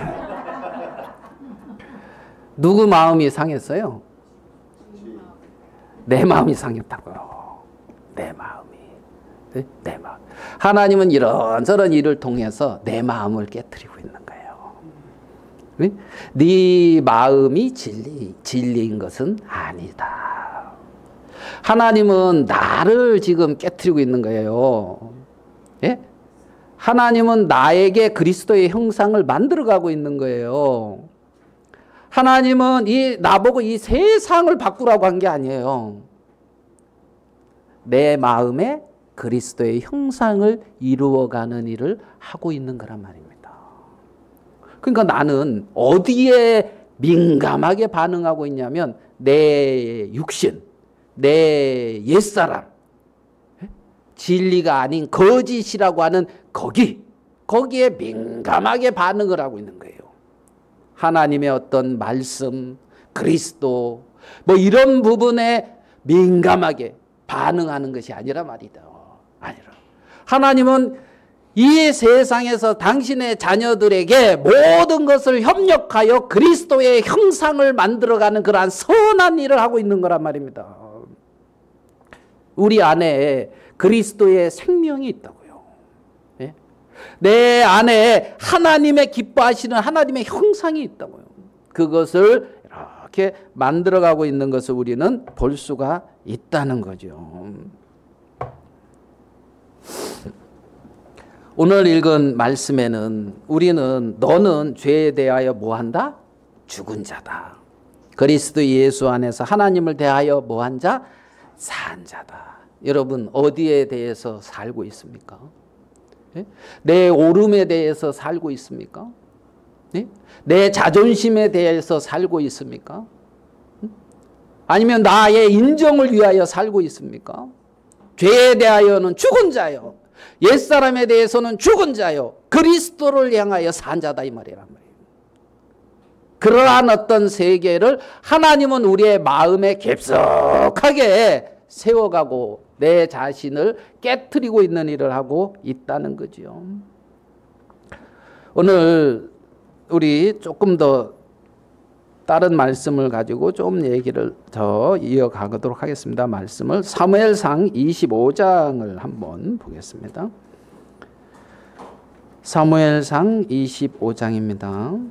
누구 마음이 상했어요? 내 마음이 상했다고요. 내 마음이. 내 마음. 하나님은 이런저런 일을 통해서 내 마음을 깨트리고 있는 거예요. 네 마음이 진리인 것은 아니다. 하나님은 나를 지금 깨트리고 있는 거예요. 예? 하나님은 나에게 그리스도의 형상을 만들어가고 있는 거예요. 하나님은 나보고 이 세상을 바꾸라고 한 게 아니에요. 내 마음에 그리스도의 형상을 이루어가는 일을 하고 있는 거란 말입니다. 그러니까 나는 어디에 민감하게 반응하고 있냐면 내 육신, 내 옛사람, 진리가 아닌 거짓이라고 하는 거기에 민감하게 반응을 하고 있는 거예요. 하나님의 어떤 말씀, 그리스도 뭐 이런 부분에 민감하게 반응하는 것이 아니라 말이다. 아니라 하나님은 이 세상에서 당신의 자녀들에게 모든 것을 협력하여 그리스도의 형상을 만들어가는 그러한 선한 일을 하고 있는 거란 말입니다. 우리 안에 그리스도의 생명이 있다고요. 예? 내 안에 하나님의 기뻐하시는 하나님의 형상이 있다고요. 그것을 이렇게 만들어가고 있는 것을 우리는 볼 수가 있다는 거죠. 오늘 읽은 말씀에는 우리는 너는 죄에 대하여 뭐한다? 죽은 자다. 그리스도 예수 안에서 하나님을 대하여 뭐한 자? 산 자다. 여러분 어디에 대해서 살고 있습니까? 네? 내 오름에 대해서 살고 있습니까? 네? 내 자존심에 대해서 살고 있습니까? 아니면 나의 인정을 위하여 살고 있습니까? 죄에 대하여는 죽은 자요. 옛사람에 대해서는 죽은 자요. 그리스도를 향하여 산 자다 이 말이란 말이에요. 그러한 어떤 세계를 하나님은 우리의 마음에 깊숙하게 세워가고 내 자신을 깨트리고 있는 일을 하고 있다는 거죠. 오늘 우리 조금 더 다른 말씀을 가지고 좀 얘기를 더 이어가도록 하겠습니다. 말씀을 사무엘상 25장을 한번 보겠습니다. 사무엘상 25장입니다.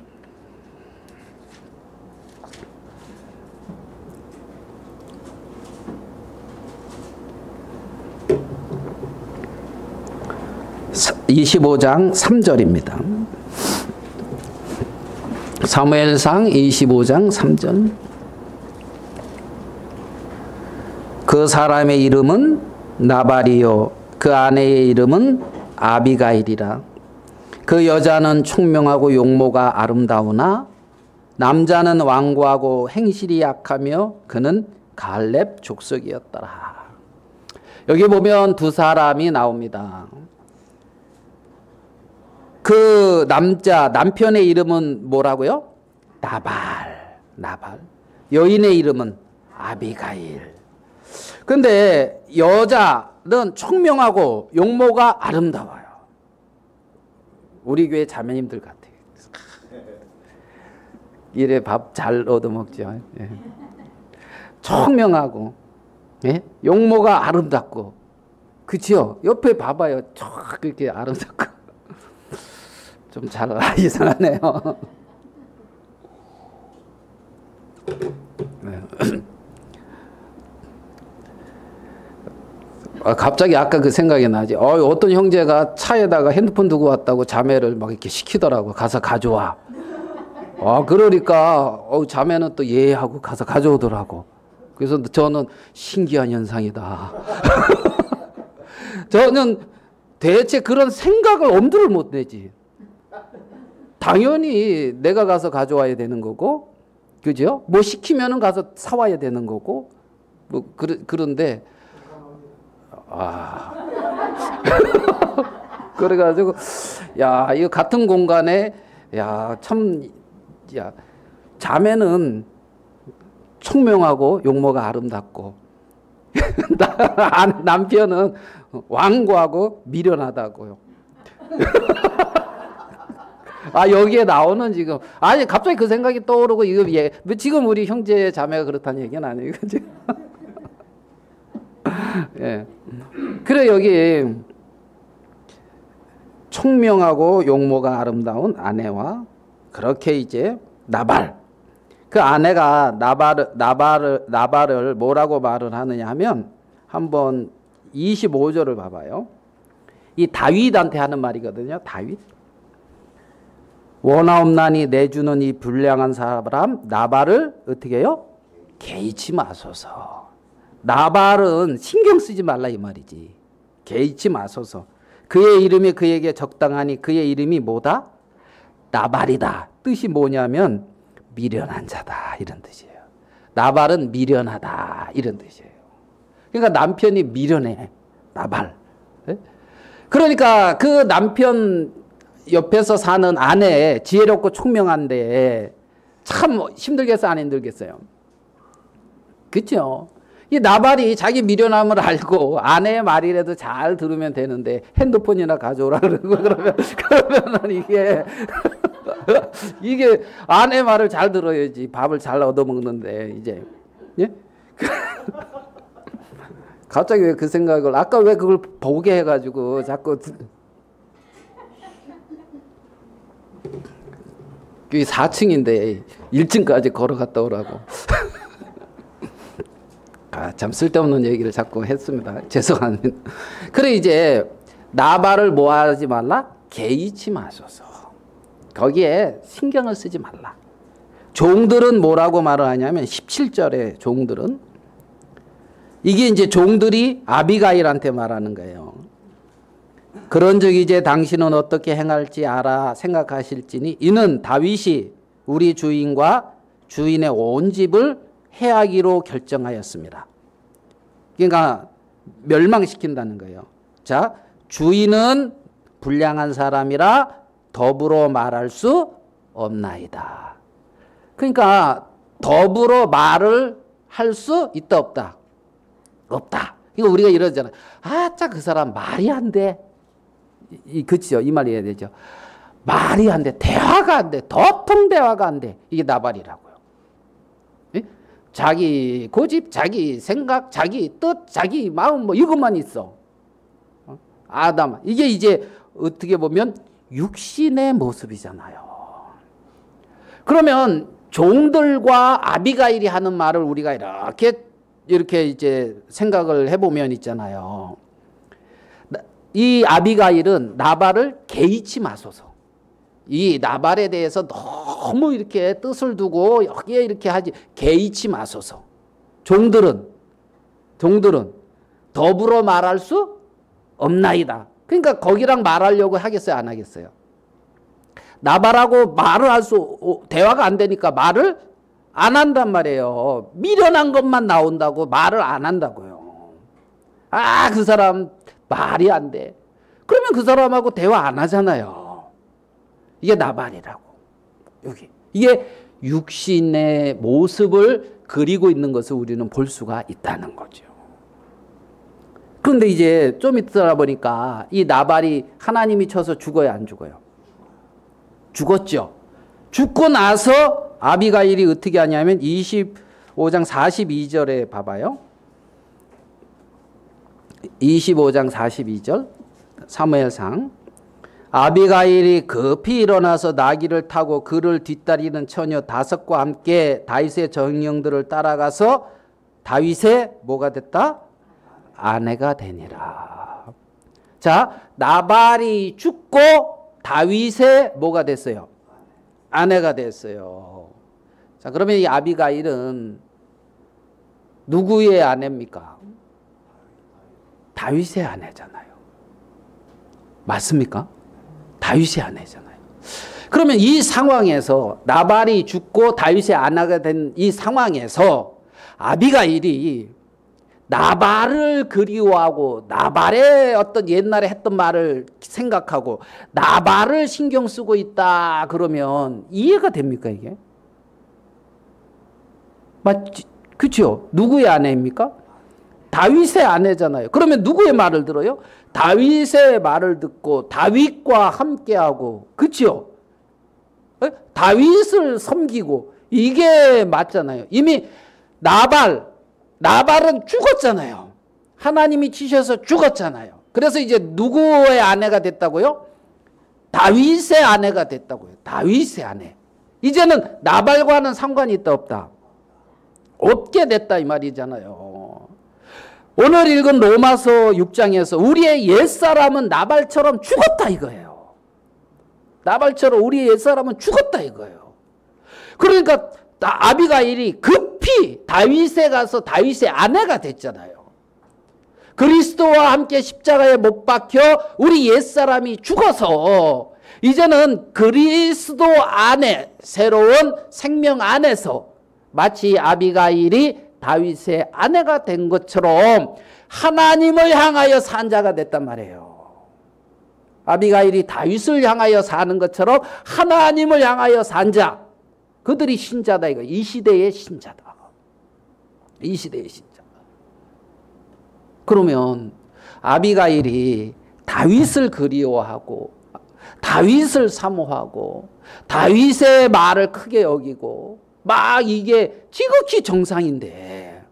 (25장) 3절입니다. 사무엘상 25장 3절. 그 사람의 이름은 나발이요 그 아내의 이름은 아비가일이라. 그 여자는 총명하고 용모가 아름다우나 남자는 완고하고 행실이 약하며 그는 갈렙 족속이었더라. 여기 보면 두 사람이 나옵니다. 그 남편의 이름은 뭐라고요? 나발. 여인의 이름은 아비가일. 근데 여자는 총명하고 용모가 아름다워요. 우리 교회 자매님들 같아요. 이래 밥 잘 얻어먹죠. 예. 총명하고 예? 용모가 아름답고 그치요? 옆에 봐봐요. 쫙 그렇게 아름답고 좀 잘 이상하네요. 갑자기 아까 그 생각이 나지. 어떤 형제가 차에다가 핸드폰 두고 왔다고 자매를 막 이렇게 시키더라고. 가서 가져와. 그러니까 자매는 또 예 하고 가서 가져오더라고. 그래서 저는 신기한 현상이다. 저는 대체 그런 생각을 엄두를 못 내지. 당연히 내가 가서 가져와야 되는 거고, 그죠? 뭐 시키면은 가서 사와야 되는 거고, 뭐 그런데 그래가지고 야 이거 같은 공간에 자매는 총명하고 용모가 아름답고 남편은 완고하고 미련하다고요. 여기에 나오는 지금 갑자기 그 생각이 떠오르고 이거 지금 우리 형제 자매가 그렇다는 얘기는 아니에요, 그죠? 예. 그래 여기 총명하고 용모가 아름다운 아내와 그렇게 이제 나발 그 아내가 나발을 뭐라고 말을 하느냐 하면 한번 25절을 봐봐요. 이 다윗한테 하는 말이거든요. 다윗. 원하옵나니 내주는 이 불량한 사람 나발을 어떻게 해요? 개의치 마소서. 나발은 신경 쓰지 말라 이 말이지. 개의치 마소서. 그의 이름이 그에게 적당하니 그의 이름이 뭐다? 나발이다. 뜻이 뭐냐면 미련한 자다 이런 뜻이에요. 나발은 미련하다 이런 뜻이에요. 그러니까 남편이 미련해. 나발. 그러니까 그 남편 옆에서 사는 아내 지혜롭고 총명한데 참 힘들겠어요 안 힘들겠어요? 그렇죠? 이 나발이 자기 미련함을 알고 아내의 말이라도 잘 들으면 되는데 핸드폰이나 가져오라 그러고 그러면은 이게 아내 말을 잘 들어야지 밥을 잘 얻어먹는데 이제 예? 갑자기 왜 그 생각을 아까 왜 그걸 보게 해가지고 자꾸 여기 4층인데 1층까지 걸어갔다 오라고. 참 쓸데없는 얘기를 자꾸 했습니다. 죄송합니다. 그래 이제 나발을 뭐 하지 말라? 개의치 마소서. 거기에 신경을 쓰지 말라. 종들은 뭐라고 말을 하냐면 17절에 종들은 이게 이제 종들이 아비가일한테 말하는 거예요. 그런즉 이제 당신은 어떻게 행할지 알아 생각하실지니 이는 다윗이 우리 주인과 주인의 온 집을 해하기로 결정하였습니다. 그러니까 멸망시킨다는 거예요. 자, 주인은 불량한 사람이라 더불어 말할 수 없나이다. 그러니까 더불어 말을 할 수 있다 없다? 없다. 이거 우리가 이러잖아요. 아짜 그 사람 말이 안 돼. 그치요? 이 말이 해야 되죠. 말이 안 돼. 대화가 안 돼. 도통 대화가 안 돼. 이게 나발이라고요. 예? 자기 고집, 자기 생각, 자기 뜻, 자기 마음 뭐 이것만 있어. 아담. 이게 이제 어떻게 보면 육신의 모습이잖아요. 그러면 종들과 아비가일이 하는 말을 우리가 이렇게 이제 생각을 해보면 있잖아요. 이 아비가일은 나발을 개의치 마소서. 이 나발에 대해서 너무 이렇게 뜻을 두고 여기에 이렇게 하지 개의치 마소서. 종들은 더불어 말할 수 없나이다. 그러니까 거기랑 말하려고 하겠어요, 안 하겠어요? 나발하고 말을 대화가 안 되니까 말을 안 한단 말이에요. 미련한 것만 나온다고 말을 안 한다고요. 아, 그 사람 말이 안 돼. 그러면 그 사람하고 대화 안 하잖아요. 이게 나발이라고. 여기. 이게 육신의 모습을 그리고 있는 것을 우리는 볼 수가 있다는 거죠. 그런데 이제 좀 있다 보니까 이 나발이 하나님이 쳐서 죽어요, 안 죽어요? 죽었죠. 죽고 나서 아비가일이 어떻게 하냐면 25장 42절에 봐봐요. 25장 42절 사무엘상. 아비가일이 급히 일어나서 나귀를 타고 그를 뒤따르는 처녀 5과 함께 다윗의 정령들을 따라가서 다윗의 뭐가 됐다? 아내가 되니라. 자, 나발이 죽고 다윗의 뭐가 됐어요? 아내가 됐어요. 자, 그러면 이 아비가일은 누구의 아내입니까? 다윗의 아내잖아요. 맞습니까? 다윗의 아내잖아요. 그러면 이 상황에서 나발이 죽고 다윗의 아내가 된 이 상황에서 아비가일이 나발을 그리워하고 나발의 어떤 옛날에 했던 말을 생각하고 나발을 신경 쓰고 있다 그러면 이해가 됩니까 이게? 맞지? 그렇죠? 누구의 아내입니까? 다윗의 아내잖아요. 그러면 누구의 말을 들어요? 다윗의 말을 듣고 다윗과 함께하고 그렇죠? 다윗을 섬기고 이게 맞잖아요. 이미 나발은 죽었잖아요. 하나님이 치셔서 죽었잖아요. 그래서 이제 누구의 아내가 됐다고요? 다윗의 아내가 됐다고요. 다윗의 아내. 이제는 나발과는 상관이 있다 없다? 없게 됐다 이 말이잖아요. 오늘 읽은 로마서 6장에서 우리의 옛사람은 나발처럼 죽었다 이거예요. 나발처럼 우리의 옛사람은 죽었다 이거예요. 그러니까 아비가일이 급히 다윗에 가서 다윗의 아내가 됐잖아요. 그리스도와 함께 십자가에 못 박혀 우리 옛사람이 죽어서 이제는 그리스도 안에 새로운 생명 안에서 마치 아비가일이 다윗의 아내가 된 것처럼 하나님을 향하여 산 자가 됐단 말이에요. 아비가일이 다윗을 향하여 사는 것처럼 하나님을 향하여 산 자. 그들이 신자다 이거. 이 시대의 신자다. 이 시대의 신자. 그러면 아비가일이 다윗을 그리워하고 다윗을 사모하고 다윗의 말을 크게 여기고 막 이게 지극히 정상인데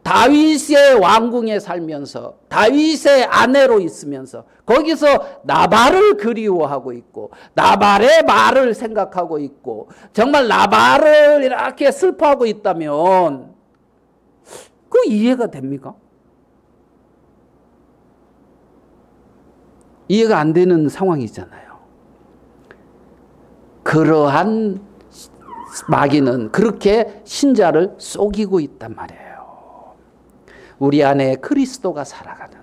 다윗의 왕궁에 살면서 다윗의 아내로 있으면서 거기서 나발을 그리워하고 있고 나발의 말을 생각하고 있고 정말 나발을 이렇게 슬퍼하고 있다면 그 이해가 됩니까? 이해가 안 되는 상황이잖아요. 그러한 마귀는 그렇게 신자를 속이고 있단 말이에요. 우리 안에 그리스도가 살아가는,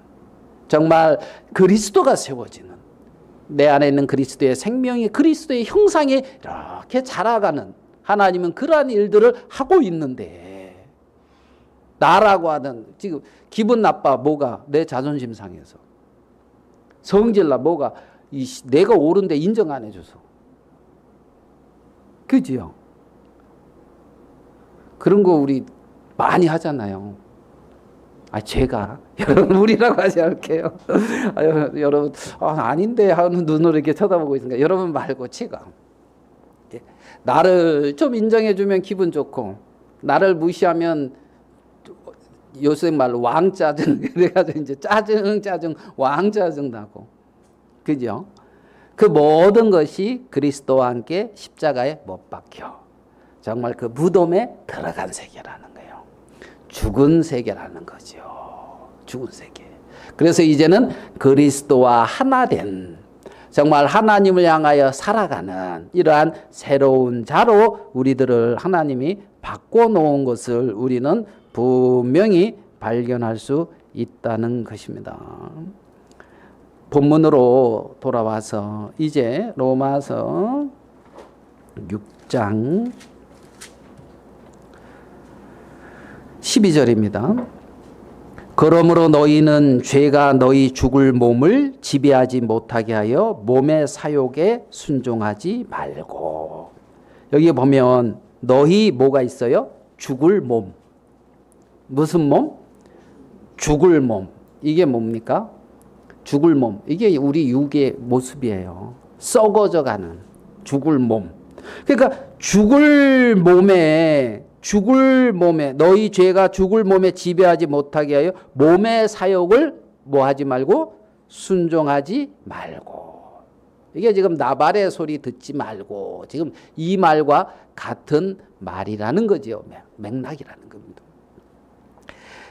정말 그리스도가 세워지는, 내 안에 있는 그리스도의 생명이 그리스도의 형상이 이렇게 자라가는, 하나님은 그러한 일들을 하고 있는데 나라고 하는, 지금 기분 나빠. 뭐가? 내 자존심 상해서. 성질나. 뭐가? 내가 옳은데 인정 안 해줘서. 그지요? 그런 거 우리 많이 하잖아요. 제가 여러분 우리라고 하지 않을게요. 여러분 아닌데 하는 눈으로 이렇게 쳐다보고 있으니까 여러분 말고 제가 나를 좀 인정해주면 기분 좋고 나를 무시하면 요새 말로 왕짜증 그래가지고 이제 짜증 왕짜증 나고 그죠? 그 모든 것이 그리스도와 함께 십자가에 못 박혀 정말 그 무덤에 들어간 세계라는 거예요. 죽은 세계라는 거죠. 죽은 세계. 그래서 이제는 그리스도와 하나 된 정말 하나님을 향하여 살아가는 이러한 새로운 자로 우리들을 하나님이 바꿔놓은 것을 우리는 분명히 발견할 수 있다는 것입니다. 본문으로 돌아와서 이제 로마서 6장 12절입니다. 그러므로 너희는 죄가 너희 죽을 몸을 지배하지 못하게 하여 몸의 사욕에 순종하지 말고. 여기 보면 너희 뭐가 있어요? 죽을 몸. 무슨 몸? 죽을 몸. 이게 뭡니까? 죽을 몸. 이게 우리 육의 모습이에요. 썩어져가는 죽을 몸. 그러니까 죽을 몸에 너희 죄가 죽을 몸에 지배하지 못하게 하여 몸의 사욕을 뭐 하지 말고 순종하지 말고. 이게 지금 나발의 소리 듣지 말고 지금 이 말과 같은 말이라는 거죠. 맥락이라는 겁니다.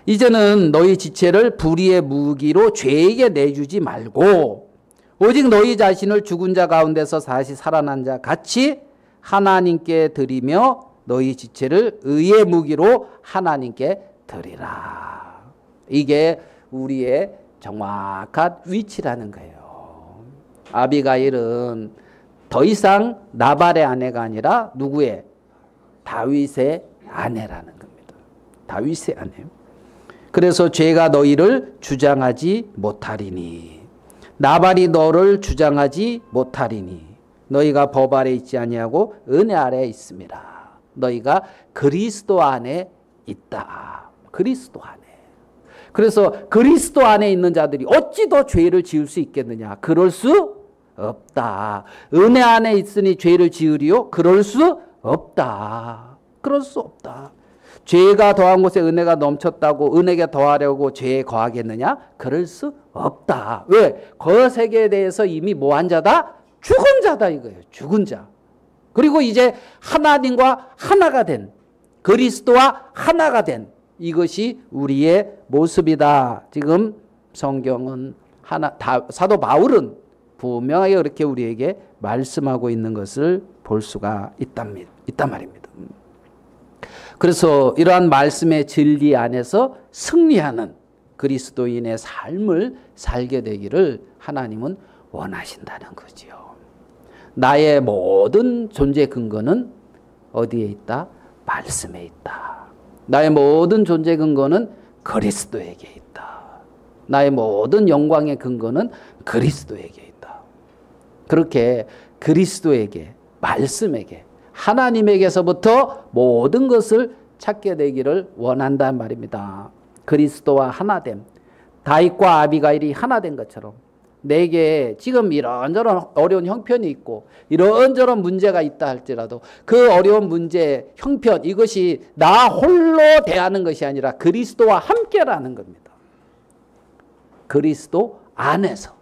이제는 너희 지체를 불의의 무기로 죄에게 내주지 말고 오직 너희 자신을 죽은 자 가운데서 다시 살아난 자 같이 하나님께 드리며 너희 지체를 의의 무기로 하나님께 드리라. 이게 우리의 정확한 위치라는 거예요. 아비가일은 더 이상 나발의 아내가 아니라 누구의? 다윗의 아내라는 겁니다. 다윗의 아내. 그래서 죄가 너희를 주장하지 못하리니 나발이 너를 주장하지 못하리니 너희가 법 아래 있지 아니하고 은혜 아래 있습니다. 너희가 그리스도 안에 있다. 그리스도 안에. 그래서 그리스도 안에 있는 자들이 어찌 더 죄를 지을 수 있겠느냐? 그럴 수 없다. 은혜 안에 있으니 죄를 지으리요? 그럴 수 없다. 그럴 수 없다. 죄가 더한 곳에 은혜가 넘쳤다고 은혜가 더하려고 죄에 거하겠느냐? 그럴 수 없다. 왜? 그 세계에 대해서 이미 뭐한 자다? 죽은 자다 이거예요. 죽은 자. 그리고 이제 하나님과 하나가 된, 그리스도와 하나가 된 이것이 우리의 모습이다. 지금 성경은 사도 바울은 분명하게 그렇게 우리에게 말씀하고 있는 것을 볼 수가 있단 말입니다. 그래서 이러한 말씀의 진리 안에서 승리하는 그리스도인의 삶을 살게 되기를 하나님은 원하신다는 거지요. 나의 모든 존재 근거는 어디에 있다? 말씀에 있다. 나의 모든 존재 근거는 그리스도에게 있다. 나의 모든 영광의 근거는 그리스도에게 있다. 그렇게 그리스도에게, 말씀에게, 하나님에게서부터 모든 것을 찾게 되기를 원한단 말입니다. 그리스도와 하나됨, 다윗과 아비가일이 하나 된 것처럼 내게 지금 이런저런 어려운 형편이 있고 이런저런 문제가 있다 할지라도 그 어려운 문제, 형편 이것이 나 홀로 대하는 것이 아니라 그리스도와 함께라는 겁니다. 그리스도 안에서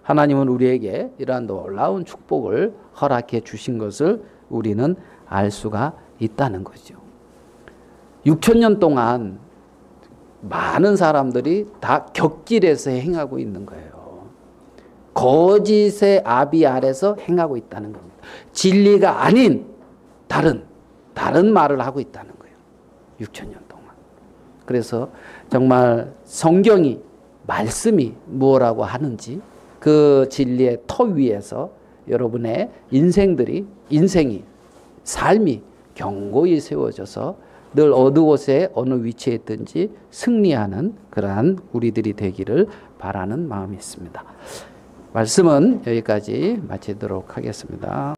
하나님은 우리에게 이러한 놀라운 축복을 허락해 주신 것을 우리는 알 수가 있다는 거죠. 6,000년 동안 많은 사람들이 다 격길에서 행하고 있는 거예요. 거짓의 아비 아래서 행하고 있다는 겁니다. 진리가 아닌 다른 말을 하고 있다는 거예요. 6,000년 동안. 그래서 정말 성경이 말씀이 무엇라고 하는지 그 진리의 터 위에서 여러분의 인생이 삶이 견고히 세워져서 늘 어느 곳에 어느 위치에 있든지 승리하는 그러한 우리들이 되기를 바라는 마음이 있습니다. 말씀은 여기까지 마치도록 하겠습니다.